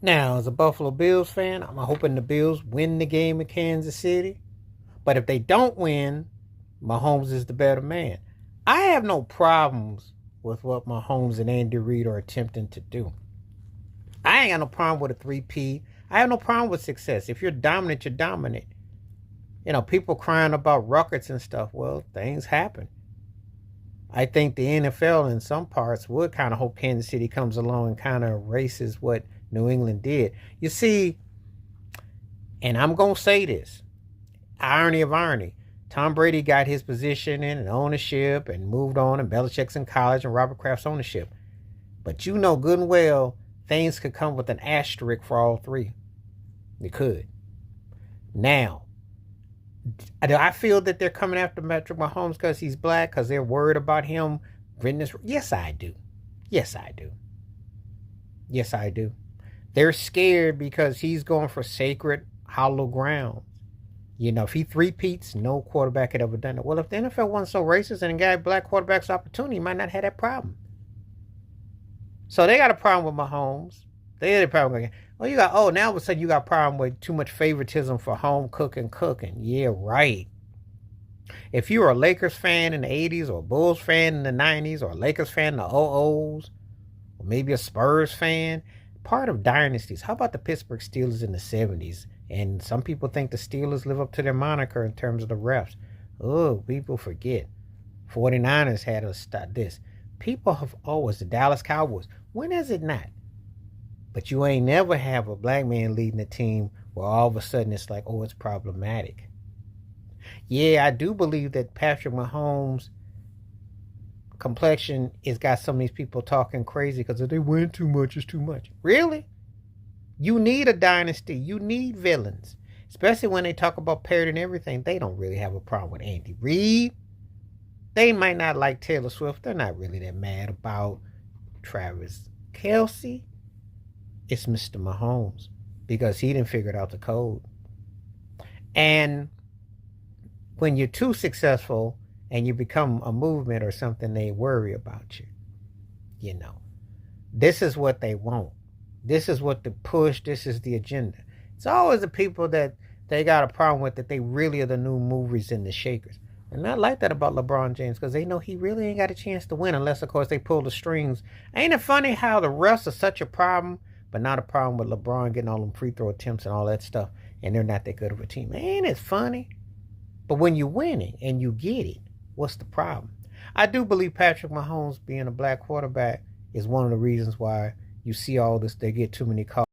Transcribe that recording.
Now, as a Buffalo Bills fan, I'm hoping the Bills win the game in Kansas City. But if they don't win, Mahomes is the better man. I have no problems with what Mahomes and Andy Reid are attempting to do. I ain't got no problem with a 3P. I have no problem with success. If you're dominant, you're dominant. People crying about records and stuff. Well, things happen. I think the NFL in some parts would kind of hope Kansas City comes along and kind of erases what New England did. You see, and I'm going to say this, irony of irony. Tom Brady got his position in and ownership and moved on, and Belichick's in college and Robert Kraft's ownership. But you know good and well things could come with an asterisk for all three. It could. Now, do I feel that they're coming after Patrick Mahomes because he's black, because they're worried about him? Yes, I do. Yes, I do. Yes, I do. They're scared because he's going for sacred, hollow ground. If he three-peats, no quarterback had ever done it. Well, if the NFL wasn't so racist and gave black quarterbacks opportunity, he might not have that problem. So they got a problem with Mahomes. They had a problem with now all of a sudden you got a problem with too much favoritism for home cooking. Yeah, right. If you were a Lakers fan in the 80s or a Bulls fan in the 90s or a Lakers fan in the 00s or maybe a Spurs fan, part of dynasties. How about the Pittsburgh Steelers in the 70s? And some people think the Steelers live up to their moniker in terms of the refs. Oh, people forget. 49ers had us stop this. People have always, the Dallas Cowboys. When is it not? But you ain't never have a black man leading the team where all of a sudden it's like, oh, it's problematic. Yeah, I do believe that Patrick Mahomes' complexion has got some of these people talking crazy because if they win too much, it's too much. Really? You need a dynasty. You need villains. Especially when they talk about parity and everything. They don't really have a problem with Andy Reid. They might not like Taylor Swift. They're not really that mad about Travis Kelce. It's Mr. Mahomes because he didn't figure out the code. And when you're too successful and you become a movement or something, they worry about you. This is what they want. This is what the push. This is the agenda. It's always the people that they got a problem with that they really are the new movers and the shakers. And I like that about LeBron James because they know he really ain't got a chance to win unless, of course, they pull the strings. Ain't it funny how the refs are such a problem, but not a problem with LeBron getting all them free throw attempts and all that stuff, and they're not that good of a team? Ain't it funny? But when you're winning and you get it, what's the problem? I do believe Patrick Mahomes being a black quarterback is one of the reasons why you see all this. They get too many calls.